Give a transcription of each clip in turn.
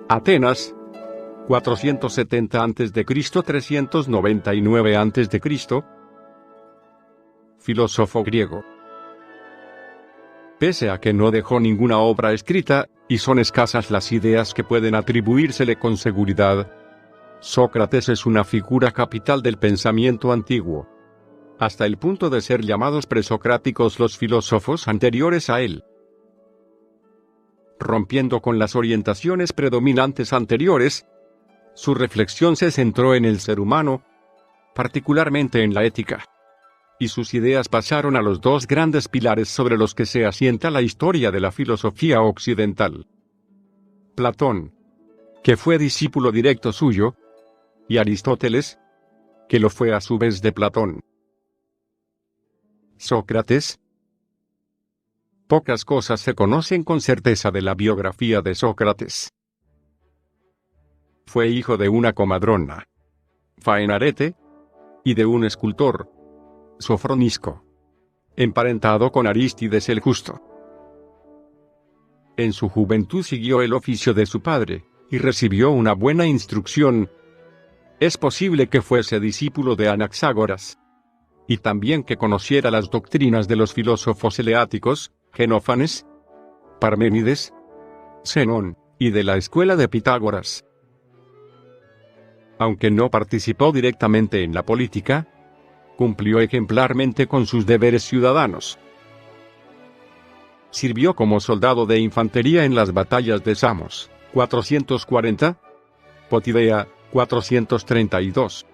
Atenas, 470 a.C., 399 a.C., filósofo griego. Pese a que no dejó ninguna obra escrita, y son escasas las ideas que pueden atribuírsele con seguridad, Sócrates es una figura capital del pensamiento antiguo, hasta el punto de ser llamados presocráticos los filósofos anteriores a él. Rompiendo con las orientaciones predominantes anteriores, su reflexión se centró en el ser humano, particularmente en la ética, y sus ideas pasaron a los dos grandes pilares sobre los que se asienta la historia de la filosofía occidental: Platón, que fue discípulo directo suyo, y Aristóteles, que lo fue a su vez de Platón. Sócrates. Pocas cosas se conocen con certeza de la biografía de Sócrates. Fue hijo de una comadrona, Faenarete, y de un escultor, Sofronisco, emparentado con Arístides el Justo. En su juventud siguió el oficio de su padre, y recibió una buena instrucción. Es posible que fuese discípulo de Anaxágoras, y también que conociera las doctrinas de los filósofos eleáticos, Genófanes, Parménides, Zenón, y de la escuela de Pitágoras. Aunque no participó directamente en la política, cumplió ejemplarmente con sus deberes ciudadanos. Sirvió como soldado de infantería en las batallas de Samos, 440, Potidea, 432,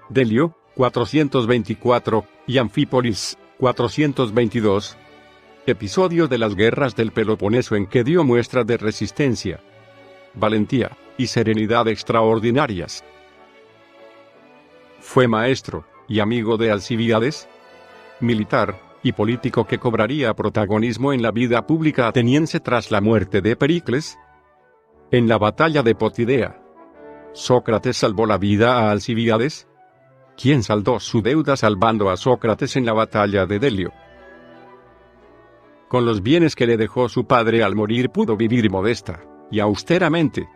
Delio, 424, y Anfípolis, 422, episodio de las guerras del Peloponeso en que dio muestra de resistencia, valentía y serenidad extraordinarias. Fue maestro y amigo de Alcibíades, militar y político que cobraría protagonismo en la vida pública ateniense tras la muerte de Pericles. En la batalla de Potidea, Sócrates salvó la vida a Alcibíades, quien saldó su deuda salvando a Sócrates en la batalla de Delio. Con los bienes que le dejó su padre al morir pudo vivir modesta y austeramente,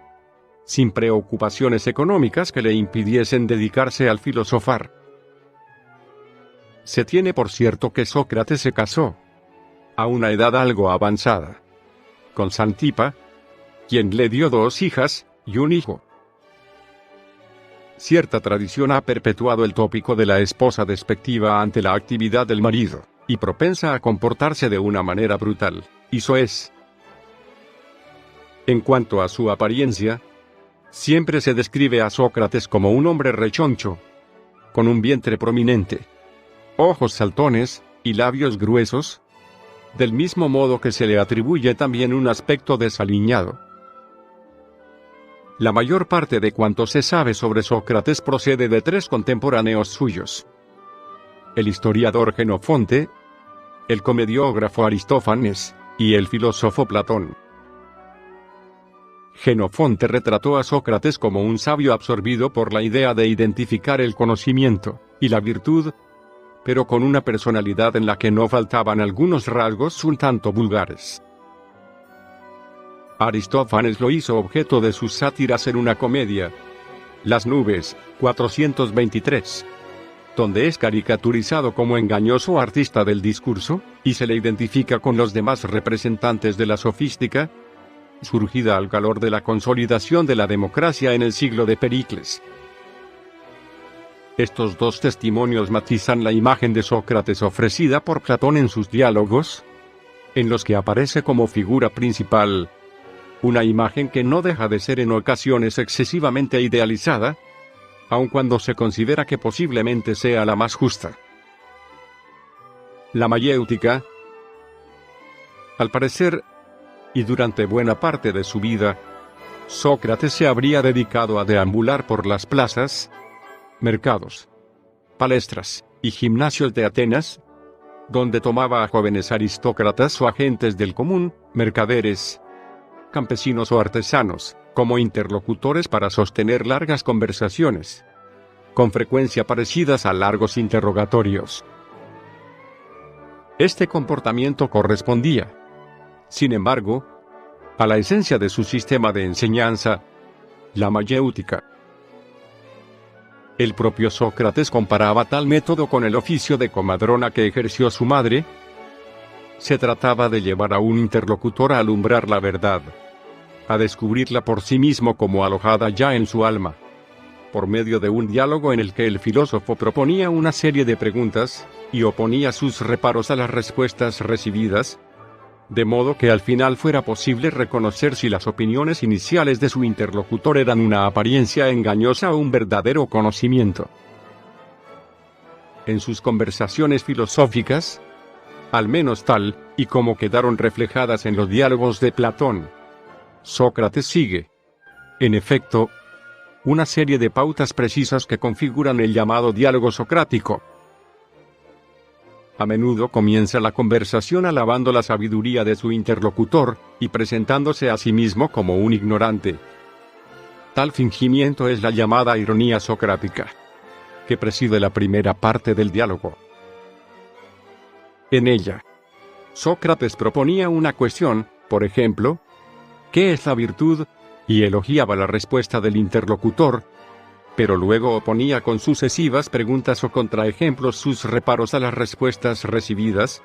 sin preocupaciones económicas que le impidiesen dedicarse al filosofar. Se tiene por cierto que Sócrates se casó, a una edad algo avanzada, con Xantipa, quien le dio 2 hijas y un hijo. Cierta tradición ha perpetuado el tópico de la esposa despectiva ante la actividad del marido, y propensa a comportarse de una manera brutal, y soez. En cuanto a su apariencia, siempre se describe a Sócrates como un hombre rechoncho, con un vientre prominente, ojos saltones, y labios gruesos, del mismo modo que se le atribuye también un aspecto desaliñado. La mayor parte de cuanto se sabe sobre Sócrates procede de 3 contemporáneos suyos: el historiador Jenofonte, el comediógrafo Aristófanes, y el filósofo Platón. Jenofonte retrató a Sócrates como un sabio absorbido por la idea de identificar el conocimiento y la virtud, pero con una personalidad en la que no faltaban algunos rasgos un tanto vulgares. Aristófanes lo hizo objeto de sus sátiras en una comedia, Las nubes, 423, donde es caricaturizado como engañoso artista del discurso, y se le identifica con los demás representantes de la sofística, surgida al calor de la consolidación de la democracia en el siglo de Pericles. Estos 2 testimonios matizan la imagen de Sócrates ofrecida por Platón en sus diálogos, en los que aparece como figura principal, una imagen que no deja de ser en ocasiones excesivamente idealizada, aun cuando se considera que posiblemente sea la más justa. La mayéutica. Al parecer, y durante buena parte de su vida, Sócrates se habría dedicado a deambular por las plazas, mercados, palestras y gimnasios de Atenas, donde tomaba a jóvenes aristócratas o agentes del común, mercaderes, campesinos o artesanos, como interlocutores para sostener largas conversaciones, con frecuencia parecidas a largos interrogatorios. Este comportamiento correspondía, sin embargo, a la esencia de su sistema de enseñanza, la mayéutica. El propio Sócrates comparaba tal método con el oficio de comadrona que ejerció su madre. Se trataba de llevar a un interlocutor a alumbrar la verdad, a descubrirla por sí mismo como alojada ya en su alma, por medio de un diálogo en el que el filósofo proponía una serie de preguntas, y oponía sus reparos a las respuestas recibidas, de modo que al final fuera posible reconocer si las opiniones iniciales de su interlocutor eran una apariencia engañosa o un verdadero conocimiento. En sus conversaciones filosóficas, al menos tal y como quedaron reflejadas en los diálogos de Platón, Sócrates sigue, en efecto, una serie de pautas precisas que configuran el llamado diálogo socrático. A menudo comienza la conversación alabando la sabiduría de su interlocutor y presentándose a sí mismo como un ignorante. Tal fingimiento es la llamada ironía socrática, que preside la primera parte del diálogo. En ella, Sócrates proponía una cuestión, por ejemplo, ¿qué es la virtud?, y elogiaba la respuesta del interlocutor, pero luego oponía con sucesivas preguntas o contraejemplos sus reparos a las respuestas recibidas,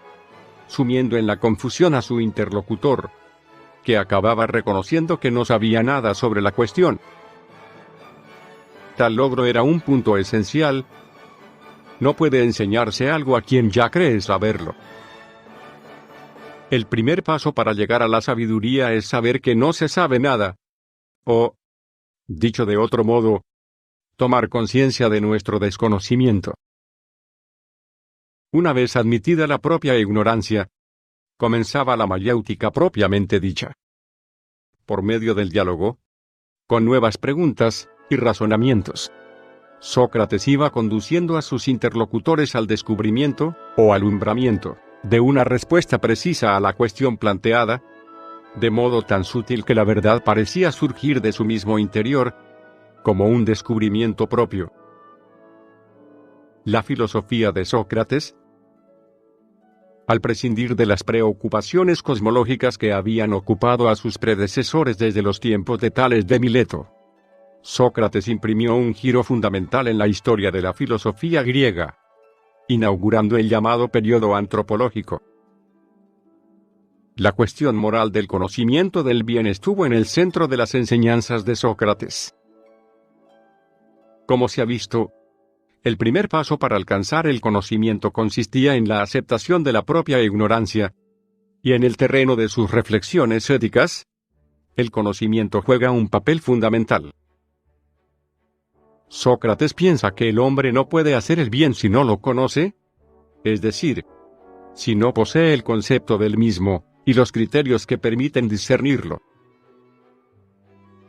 sumiendo en la confusión a su interlocutor, que acababa reconociendo que no sabía nada sobre la cuestión. Tal logro era un punto esencial. No puede enseñarse algo a quien ya cree saberlo. El primer paso para llegar a la sabiduría es saber que no se sabe nada, o, dicho de otro modo, tomar conciencia de nuestro desconocimiento. Una vez admitida la propia ignorancia, comenzaba la mayéutica propiamente dicha. Por medio del diálogo, con nuevas preguntas y razonamientos, Sócrates iba conduciendo a sus interlocutores al descubrimiento, o alumbramiento, de una respuesta precisa a la cuestión planteada, de modo tan sutil que la verdad parecía surgir de su mismo interior, como un descubrimiento propio. La filosofía de Sócrates, al prescindir de las preocupaciones cosmológicas que habían ocupado a sus predecesores desde los tiempos de Tales de Mileto, Sócrates imprimió un giro fundamental en la historia de la filosofía griega, inaugurando el llamado período antropológico. La cuestión moral del conocimiento del bien estuvo en el centro de las enseñanzas de Sócrates. Como se ha visto, el primer paso para alcanzar el conocimiento consistía en la aceptación de la propia ignorancia, y en el terreno de sus reflexiones éticas, el conocimiento juega un papel fundamental. Sócrates piensa que el hombre no puede hacer el bien si no lo conoce, es decir, si no posee el concepto del mismo y los criterios que permiten discernirlo.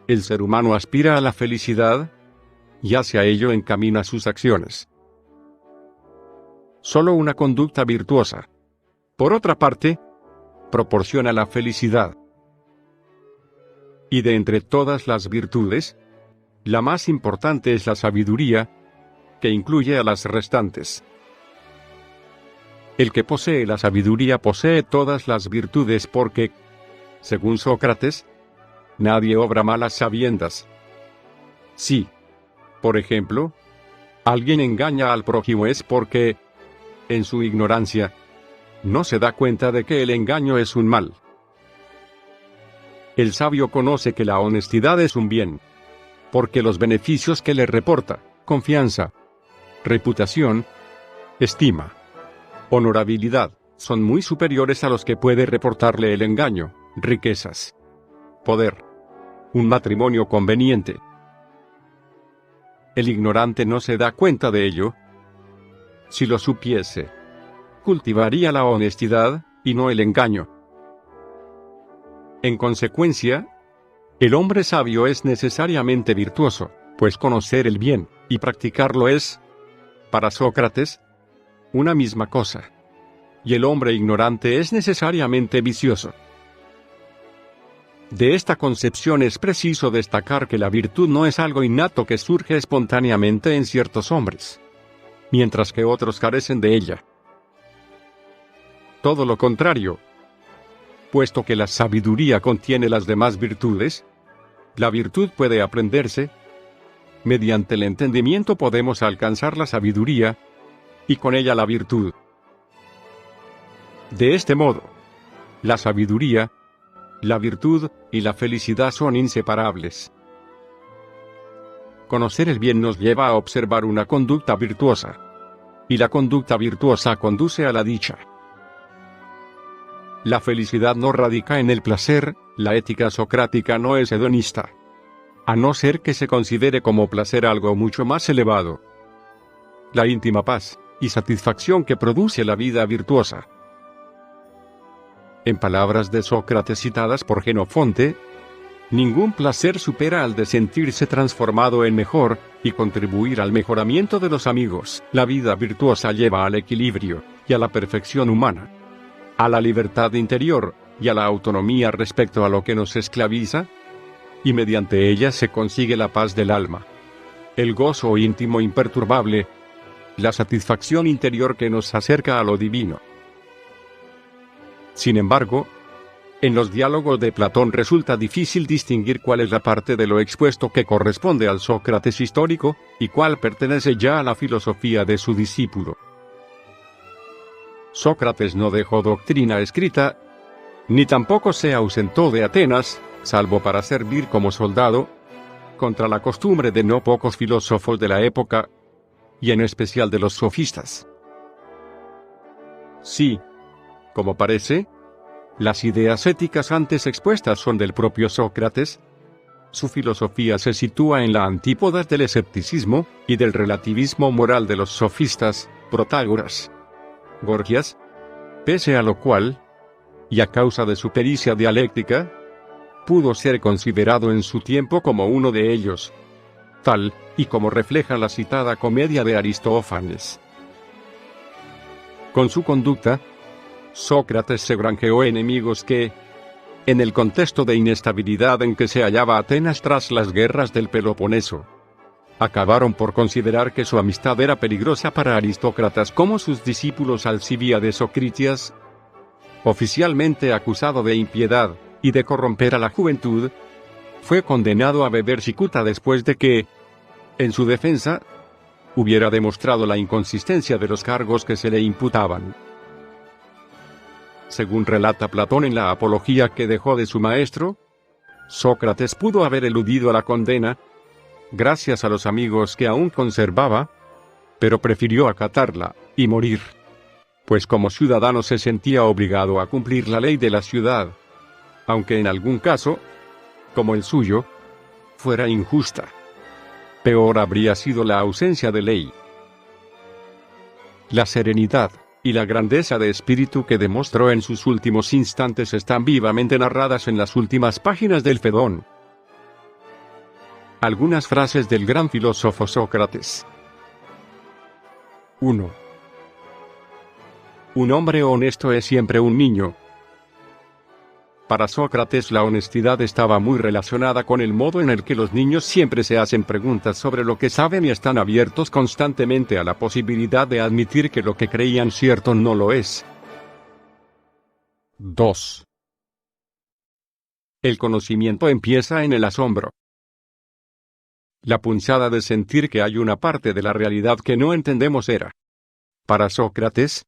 El ser humano aspira a la felicidad, y hacia ello encamina sus acciones. Solo una conducta virtuosa, por otra parte, proporciona la felicidad. Y de entre todas las virtudes, la más importante es la sabiduría, que incluye a las restantes. El que posee la sabiduría posee todas las virtudes porque, según Sócrates, nadie obra mal a sabiendas. Sí. Por ejemplo, alguien engaña al prójimo es porque, en su ignorancia, no se da cuenta de que el engaño es un mal. El sabio conoce que la honestidad es un bien, porque los beneficios que le reporta, confianza, reputación, estima, honorabilidad, son muy superiores a los que puede reportarle el engaño, riquezas, poder, un matrimonio conveniente. El ignorante no se da cuenta de ello. Si lo supiese, cultivaría la honestidad, y no el engaño. En consecuencia, el hombre sabio es necesariamente virtuoso, pues conocer el bien, y practicarlo es, para Sócrates, una misma cosa. Y el hombre ignorante es necesariamente vicioso. De esta concepción es preciso destacar que la virtud no es algo innato que surge espontáneamente en ciertos hombres, mientras que otros carecen de ella. Todo lo contrario, puesto que la sabiduría contiene las demás virtudes, La virtud puede aprenderse. Mediante el entendimiento podemos alcanzar la sabiduría, y con ella la virtud. De este modo, la sabiduría, la virtud y la felicidad son inseparables. Conocer el bien nos lleva a observar una conducta virtuosa, y la conducta virtuosa conduce a la dicha. La felicidad no radica en el placer, la ética socrática no es hedonista, a no ser que se considere como placer algo mucho más elevado. La íntima paz y satisfacción que produce la vida virtuosa. En palabras de Sócrates citadas por Jenofonte, ningún placer supera al de sentirse transformado en mejor, y contribuir al mejoramiento de los amigos. La vida virtuosa lleva al equilibrio, y a la perfección humana, a la libertad interior, y a la autonomía respecto a lo que nos esclaviza, y mediante ella se consigue la paz del alma, el gozo íntimo imperturbable, la satisfacción interior que nos acerca a lo divino. Sin embargo, en los diálogos de Platón resulta difícil distinguir cuál es la parte de lo expuesto que corresponde al Sócrates histórico, y cuál pertenece ya a la filosofía de su discípulo. Sócrates no dejó doctrina escrita, ni tampoco se ausentó de Atenas, salvo para servir como soldado, contra la costumbre de no pocos filósofos de la época, y en especial de los sofistas. Sí, como parece, las ideas éticas antes expuestas son del propio Sócrates. Su filosofía se sitúa en la antípodas del escepticismo y del relativismo moral de los sofistas, Protágoras, Gorgias, pese a lo cual, y a causa de su pericia dialéctica, pudo ser considerado en su tiempo como uno de ellos, tal y como refleja la citada comedia de Aristófanes. Con su conducta, Sócrates se granjeó enemigos que, en el contexto de inestabilidad en que se hallaba Atenas tras las guerras del Peloponeso, acabaron por considerar que su amistad era peligrosa para aristócratas como sus discípulos Alcibíades o Critias. Oficialmente acusado de impiedad y de corromper a la juventud, fue condenado a beber cicuta después de que, en su defensa, hubiera demostrado la inconsistencia de los cargos que se le imputaban. Según relata Platón en la apología que dejó de su maestro, Sócrates pudo haber eludido la condena, gracias a los amigos que aún conservaba, pero prefirió acatarla y morir, pues como ciudadano se sentía obligado a cumplir la ley de la ciudad, aunque en algún caso, como el suyo, fuera injusta. Peor habría sido la ausencia de ley. La serenidad y la grandeza de espíritu que demostró en sus últimos instantes están vivamente narradas en las últimas páginas del Fedón. Algunas frases del gran filósofo Sócrates. 1. Un hombre honesto es siempre un niño. Para Sócrates la honestidad estaba muy relacionada con el modo en el que los niños siempre se hacen preguntas sobre lo que saben y están abiertos constantemente a la posibilidad de admitir que lo que creían cierto no lo es. 2. El conocimiento empieza en el asombro. La punzada de sentir que hay una parte de la realidad que no entendemos era, para Sócrates,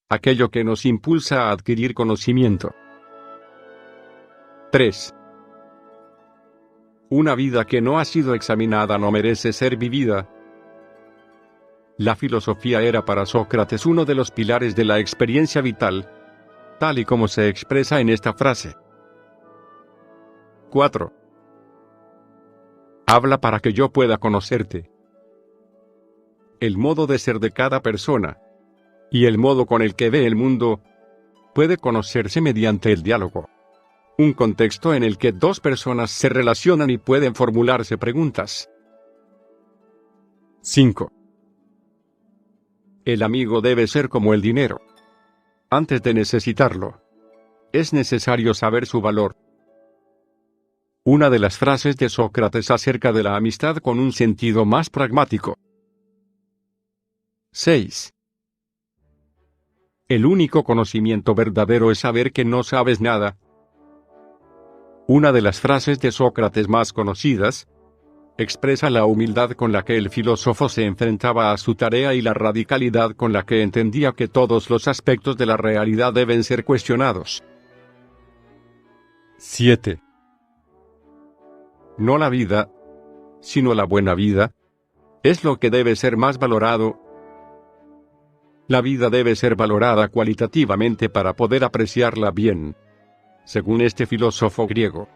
aquello que nos impulsa a adquirir conocimiento. 3. Una vida que no ha sido examinada no merece ser vivida. La filosofía era para Sócrates uno de los pilares de la experiencia vital, tal y como se expresa en esta frase. 4. Habla para que yo pueda conocerte. El modo de ser de cada persona, y el modo con el que ve el mundo, puede conocerse mediante el diálogo. Un contexto en el que dos personas se relacionan y pueden formularse preguntas. 5. El amigo debe ser como el dinero. Antes de necesitarlo, es necesario saber su valor. Una de las frases de Sócrates acerca de la amistad con un sentido más pragmático. 6. El único conocimiento verdadero es saber que no sabes nada. Una de las frases de Sócrates más conocidas expresa la humildad con la que el filósofo se enfrentaba a su tarea y la radicalidad con la que entendía que todos los aspectos de la realidad deben ser cuestionados. 7. No la vida, sino la buena vida, es lo que debe ser más valorado. La vida debe ser valorada cualitativamente para poder apreciarla bien, según este filósofo griego.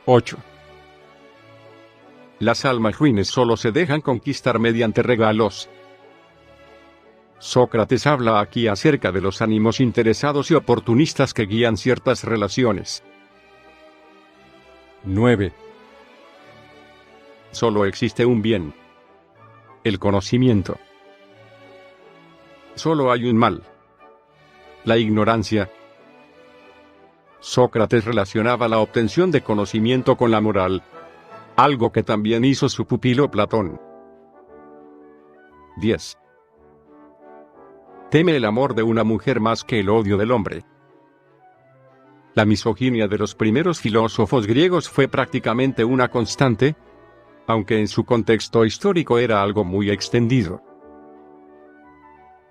8. Las almas ruines solo se dejan conquistar mediante regalos. Sócrates habla aquí acerca de los ánimos interesados y oportunistas que guían ciertas relaciones. 9. Solo existe un bien: el conocimiento. Solo hay un mal: la ignorancia. Sócrates relacionaba la obtención de conocimiento con la moral, algo que también hizo su pupilo Platón. 10. Teme el amor de una mujer más que el odio del hombre. La misoginia de los primeros filósofos griegos fue prácticamente una constante, aunque en su contexto histórico era algo muy extendido.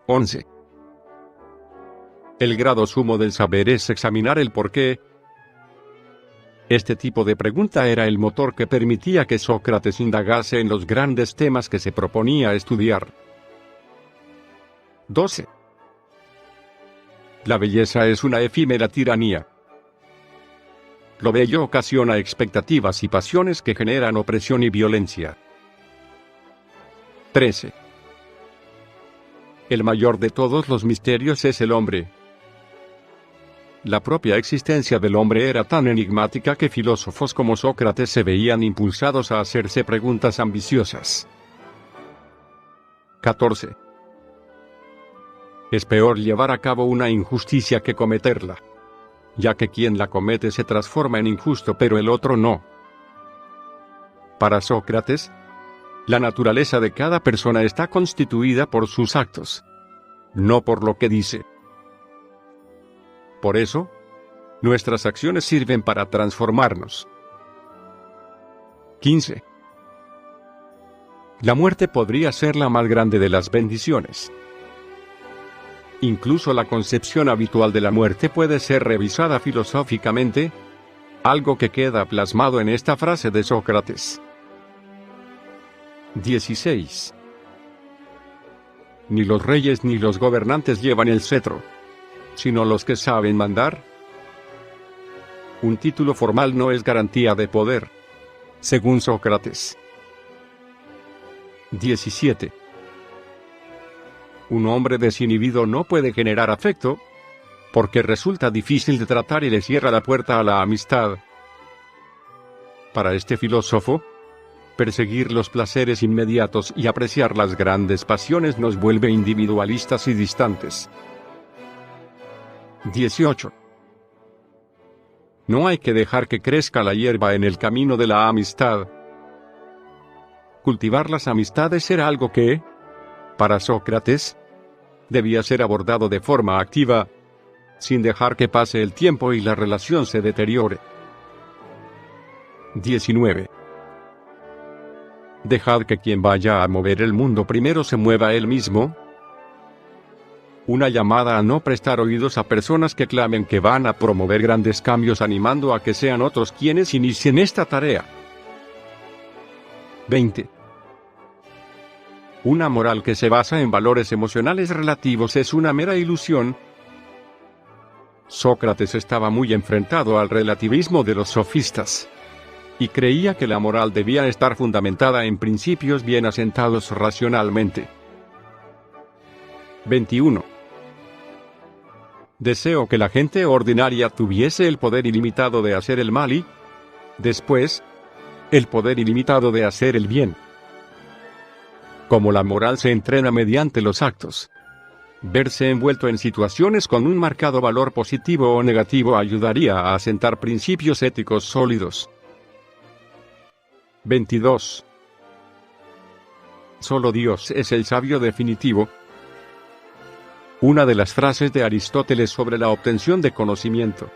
11. El grado sumo del saber es examinar el porqué. Este tipo de pregunta era el motor que permitía que Sócrates indagase en los grandes temas que se proponía estudiar. 12. La belleza es una efímera tiranía. Lo bello ocasiona expectativas y pasiones que generan opresión y violencia. 13. El mayor de todos los misterios es el hombre. La propia existencia del hombre era tan enigmática que filósofos como Sócrates se veían impulsados a hacerse preguntas ambiciosas. 14. Es peor llevar a cabo una injusticia que cometerla, ya que quien la comete se transforma en injusto pero el otro no. Para Sócrates, la naturaleza de cada persona está constituida por sus actos, no por lo que dice. Por eso, nuestras acciones sirven para transformarnos. 15. La muerte podría ser la más grande de las bendiciones. Incluso la concepción habitual de la muerte puede ser revisada filosóficamente, algo que queda plasmado en esta frase de Sócrates. 16. Ni los reyes ni los gobernantes llevan el cetro, sino los que saben mandar. Un título formal no es garantía de poder, según Sócrates. 17. Un hombre desinhibido no puede generar afecto, porque resulta difícil de tratar y le cierra la puerta a la amistad. Para este filósofo, perseguir los placeres inmediatos y apreciar las grandes pasiones nos vuelve individualistas y distantes. 18. No hay que dejar que crezca la hierba en el camino de la amistad. Cultivar las amistades era algo que, para Sócrates, debía ser abordado de forma activa, sin dejar que pase el tiempo y la relación se deteriore. 19. Dejad que quien vaya a mover el mundo primero se mueva él mismo. Una llamada a no prestar oídos a personas que clamen que van a promover grandes cambios, animando a que sean otros quienes inicien esta tarea. 20. Una moral que se basa en valores emocionales relativos es una mera ilusión. Sócrates estaba muy enfrentado al relativismo de los sofistas, y creía que la moral debía estar fundamentada en principios bien asentados racionalmente. 21. Deseo que la gente ordinaria tuviese el poder ilimitado de hacer el mal y, después, el poder ilimitado de hacer el bien. Como la moral se entrena mediante los actos, verse envuelto en situaciones con un marcado valor positivo o negativo ayudaría a asentar principios éticos sólidos. 22. Solo Dios es el sabio definitivo. Una de las frases de Aristóteles sobre la obtención de conocimiento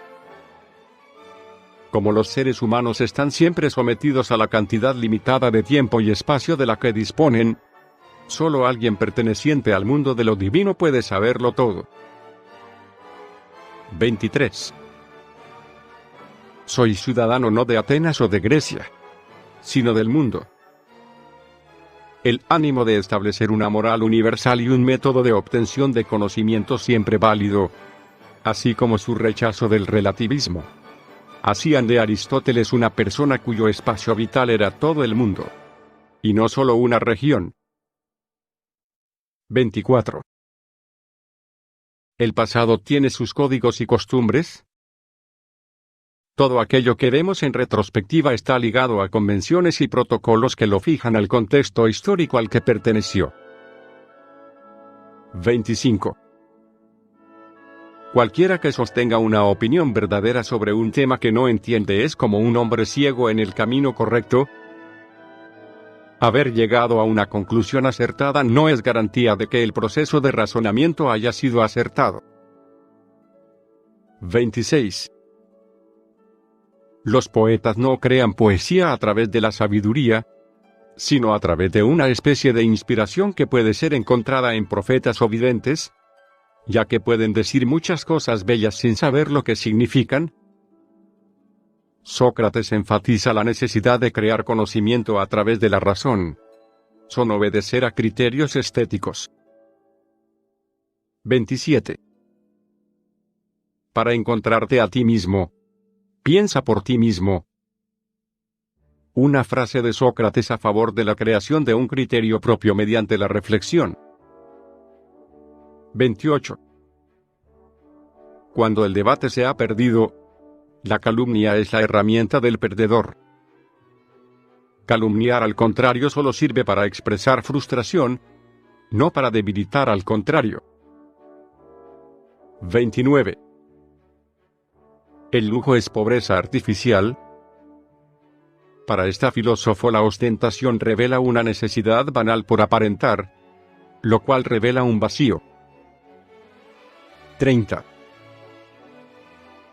Como los seres humanos están siempre sometidos a la cantidad limitada de tiempo y espacio de la que disponen, solo alguien perteneciente al mundo de lo divino puede saberlo todo. 23. Soy ciudadano no de Atenas o de Grecia, sino del mundo. El ánimo de establecer una moral universal y un método de obtención de conocimiento siempre válido, así como su rechazo del relativismo, hacían de Aristóteles una persona cuyo espacio vital era todo el mundo, y no solo una región. 24. ¿El pasado tiene sus códigos y costumbres? Todo aquello que vemos en retrospectiva está ligado a convenciones y protocolos que lo fijan al contexto histórico al que perteneció. 25. Cualquiera que sostenga una opinión verdadera sobre un tema que no entiende es como un hombre ciego en el camino correcto. Haber llegado a una conclusión acertada no es garantía de que el proceso de razonamiento haya sido acertado. 26. Los poetas no crean poesía a través de la sabiduría, sino a través de una especie de inspiración que puede ser encontrada en profetas o videntes, ya que pueden decir muchas cosas bellas sin saber lo que significan. Sócrates enfatiza la necesidad de crear conocimiento a través de la razón. Son obedecer a criterios estéticos. 27. Para encontrarte a ti mismo, piensa por ti mismo. Una frase de Sócrates a favor de la creación de un criterio propio mediante la reflexión. 28. Cuando el debate se ha perdido, la calumnia es la herramienta del perdedor. Calumniar al contrario solo sirve para expresar frustración, no para debilitar al contrario. 29. ¿El lujo es pobreza artificial? Para este filósofo la ostentación revela una necesidad banal por aparentar, lo cual revela un vacío. 30.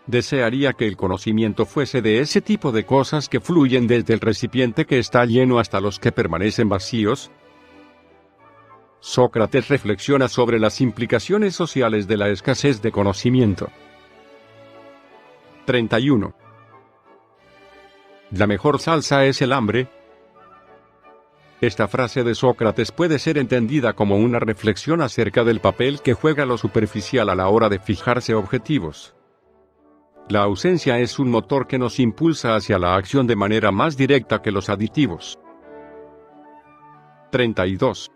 Desearía que el conocimiento fuese de ese tipo de cosas que fluyen desde el recipiente que está lleno hasta los que permanecen vacíos. Sócrates reflexiona sobre las implicaciones sociales de la escasez de conocimiento. 31. La mejor salsa es el hambre. Esta frase de Sócrates puede ser entendida como una reflexión acerca del papel que juega lo superficial a la hora de fijarse objetivos. La ausencia es un motor que nos impulsa hacia la acción de manera más directa que los aditivos. 32.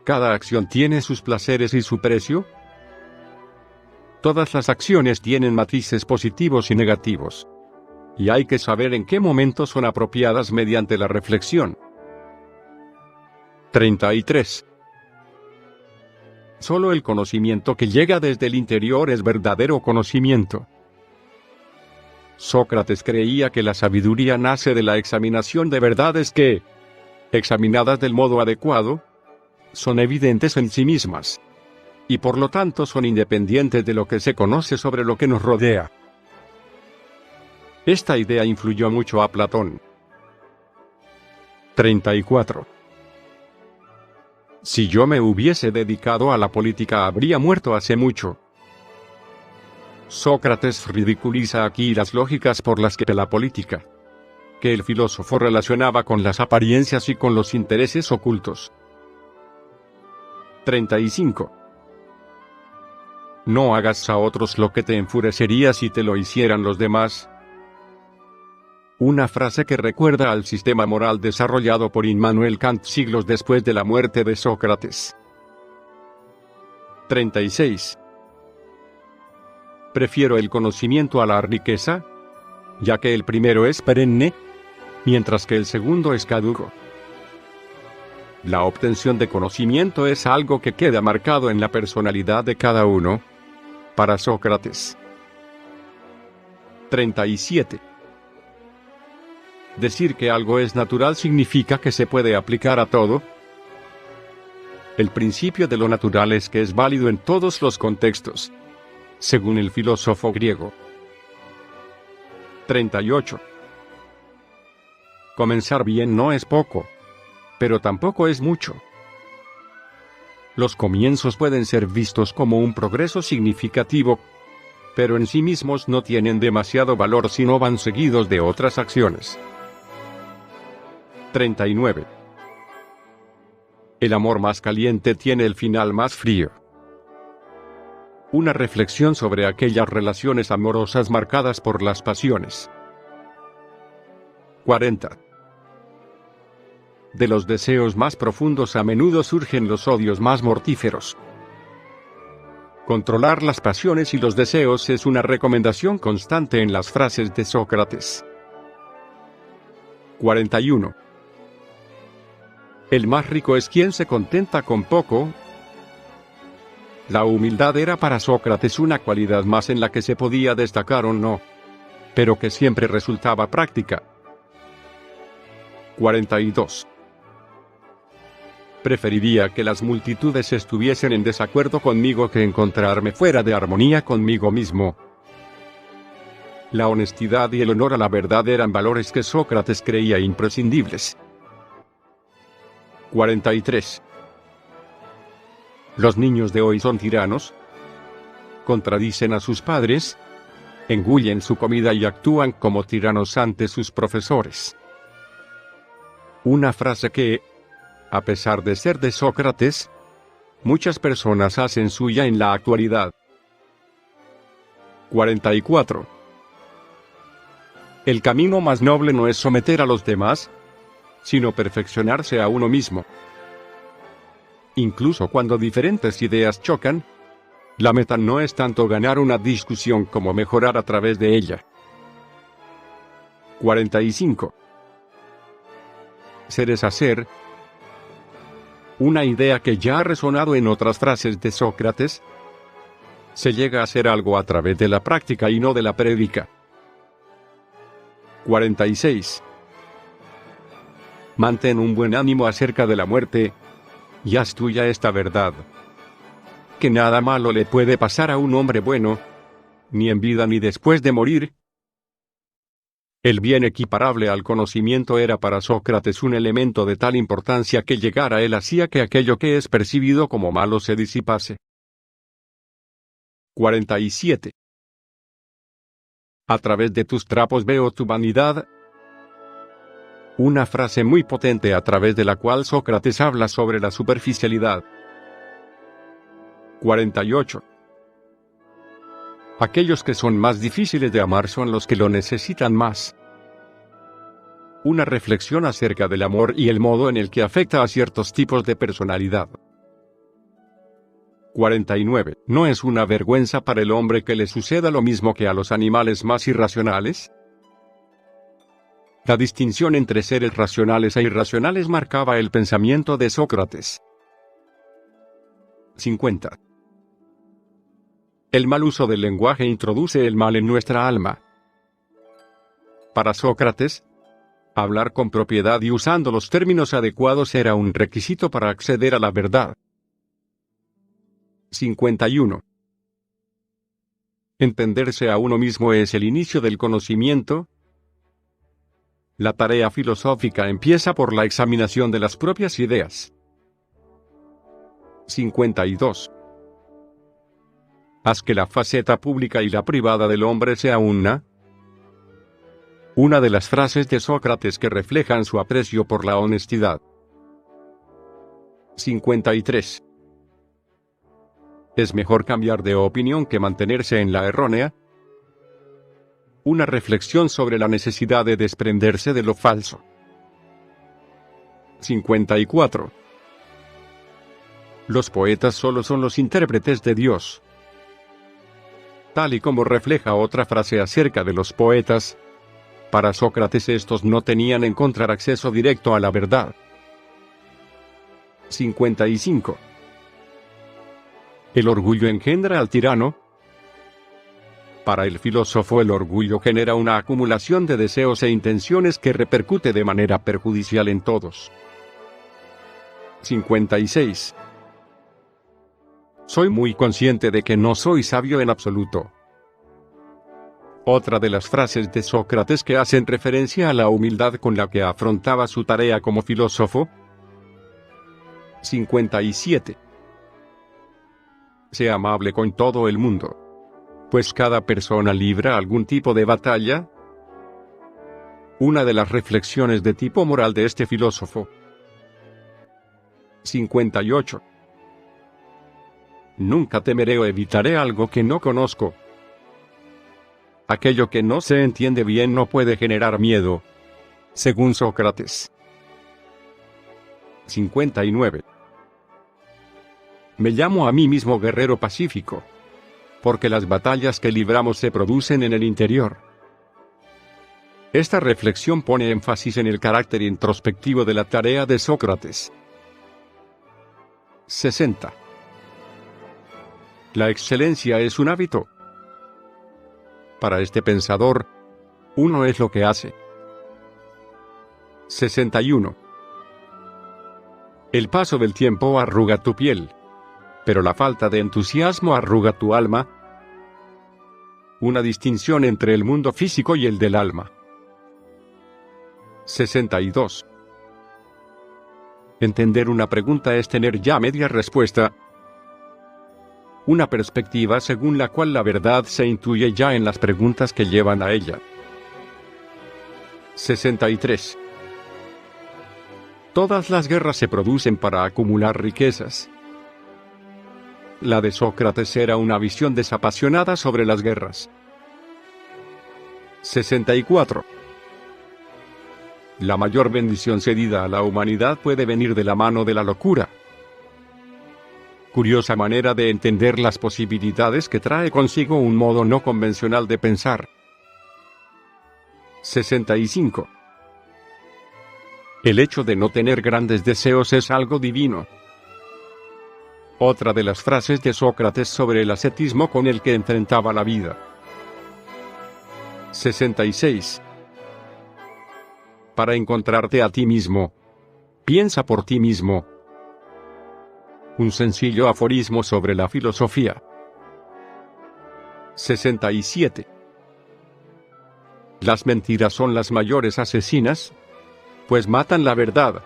¿Cada acción tiene sus placeres y su precio? Todas las acciones tienen matices positivos y negativos, y hay que saber en qué momento son apropiadas mediante la reflexión. 33. Solo el conocimiento que llega desde el interior es verdadero conocimiento. Sócrates creía que la sabiduría nace de la examinación de verdades que, examinadas del modo adecuado, son evidentes en sí mismas, y por lo tanto son independientes de lo que se conoce sobre lo que nos rodea. Esta idea influyó mucho a Platón. 34. Si yo me hubiese dedicado a la política habría muerto hace mucho. Sócrates ridiculiza aquí las lógicas por las que la política, que el filósofo relacionaba con las apariencias y con los intereses ocultos. 35. No hagas a otros lo que te enfurecería si te lo hicieran los demás. Una frase que recuerda al sistema moral desarrollado por Immanuel Kant siglos después de la muerte de Sócrates. 36. Prefiero el conocimiento a la riqueza, ya que el primero es perenne, mientras que el segundo es caduco. La obtención de conocimiento es algo que queda marcado en la personalidad de cada uno. Para Sócrates. 37. Decir que algo es natural significa que se puede aplicar a todo. El principio de lo natural es que es válido en todos los contextos, según el filósofo griego. 38. Comenzar bien no es poco, pero tampoco es mucho. Los comienzos pueden ser vistos como un progreso significativo, pero en sí mismos no tienen demasiado valor si no van seguidos de otras acciones. 39. El amor más caliente tiene el final más frío. Una reflexión sobre aquellas relaciones amorosas marcadas por las pasiones. 40. De los deseos más profundos a menudo surgen los odios más mortíferos. Controlar las pasiones y los deseos es una recomendación constante en las frases de Sócrates. 41. El más rico es quien se contenta con poco. La humildad era para Sócrates una cualidad más en la que se podía destacar o no, pero que siempre resultaba práctica. 42. Preferiría que las multitudes estuviesen en desacuerdo conmigo que encontrarme fuera de armonía conmigo mismo. La honestidad y el honor a la verdad eran valores que Sócrates creía imprescindibles. 43. Los niños de hoy son tiranos, contradicen a sus padres, engullen su comida y actúan como tiranos ante sus profesores. Una frase que, a pesar de ser de Sócrates, muchas personas hacen suya en la actualidad. 44. El camino más noble no es someter a los demás, sino perfeccionarse a uno mismo. Incluso cuando diferentes ideas chocan, la meta no es tanto ganar una discusión como mejorar a través de ella. 45. Ser es hacer. Una idea que ya ha resonado en otras frases de Sócrates. Se llega a hacer algo a través de la práctica y no de la prédica. 46. Mantén un buen ánimo acerca de la muerte, y haz tuya esta verdad: que nada malo le puede pasar a un hombre bueno, ni en vida ni después de morir. El bien equiparable al conocimiento era para Sócrates un elemento de tal importancia que llegar a él hacía que aquello que es percibido como malo se disipase. 47. A través de tus trapos veo tu vanidad. Una frase muy potente a través de la cual Sócrates habla sobre la superficialidad. 48. Aquellos que son más difíciles de amar son los que lo necesitan más. Una reflexión acerca del amor y el modo en el que afecta a ciertos tipos de personalidad. 49. ¿No es una vergüenza para el hombre que le suceda lo mismo que a los animales más irracionales? La distinción entre seres racionales e irracionales marcaba el pensamiento de Sócrates. 50. El mal uso del lenguaje introduce el mal en nuestra alma. Para Sócrates, hablar con propiedad y usando los términos adecuados era un requisito para acceder a la verdad. 51. Entenderse a uno mismo es el inicio del conocimiento. La tarea filosófica empieza por la examinación de las propias ideas. 52. Haz que la faceta pública y la privada del hombre sea una. Una de las frases de Sócrates que reflejan su aprecio por la honestidad. 53. ¿Es mejor cambiar de opinión que mantenerse en la errónea? Una reflexión sobre la necesidad de desprenderse de lo falso. 54. Los poetas solo son los intérpretes de Dios. Tal y como refleja otra frase acerca de los poetas, para Sócrates estos no tenían en contra acceso directo a la verdad. 55. ¿El orgullo engendra al tirano? Para el filósofo el orgullo genera una acumulación de deseos e intenciones que repercute de manera perjudicial en todos. 56. Soy muy consciente de que no soy sabio en absoluto. Otra de las frases de Sócrates que hacen referencia a la humildad con la que afrontaba su tarea como filósofo. 57. Sea amable con todo el mundo, pues cada persona libra algún tipo de batalla. Una de las reflexiones de tipo moral de este filósofo. 58. Nunca temeré o evitaré algo que no conozco. Aquello que no se entiende bien no puede generar miedo, según Sócrates. 59. Me llamo a mí mismo guerrero pacífico, porque las batallas que libramos se producen en el interior. Esta reflexión pone énfasis en el carácter introspectivo de la tarea de Sócrates. 60. La excelencia es un hábito. Para este pensador, uno es lo que hace. 61. El paso del tiempo arruga tu piel, pero la falta de entusiasmo arruga tu alma. Una distinción entre el mundo físico y el del alma. 62. Entender una pregunta es tener ya media respuesta. Una perspectiva según la cual la verdad se intuye ya en las preguntas que llevan a ella. 63. Todas las guerras se producen para acumular riquezas. La de Sócrates era una visión desapasionada sobre las guerras. 64. La mayor bendición cedida a la humanidad puede venir de la mano de la locura. Curiosa manera de entender las posibilidades que trae consigo un modo no convencional de pensar. 65. El hecho de no tener grandes deseos es algo divino. Otra de las frases de Sócrates sobre el ascetismo con el que enfrentaba la vida. 66. Para encontrarte a ti mismo, piensa por ti mismo. Un sencillo aforismo sobre la filosofía. 67. Las mentiras son las mayores asesinas, pues matan la verdad.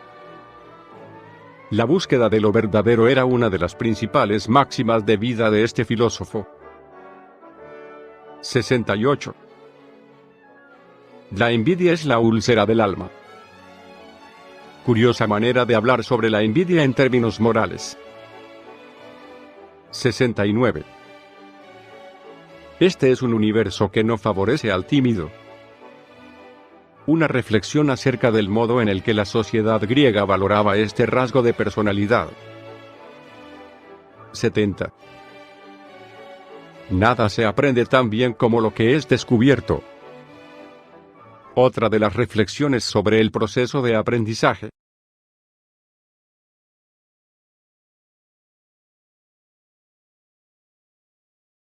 La búsqueda de lo verdadero era una de las principales máximas de vida de este filósofo. 68. La envidia es la úlcera del alma. Curiosa manera de hablar sobre la envidia en términos morales. 69. Este es un universo que no favorece al tímido. Una reflexión acerca del modo en el que la sociedad griega valoraba este rasgo de personalidad. 70. Nada se aprende tan bien como lo que es descubierto. Otra de las reflexiones sobre el proceso de aprendizaje.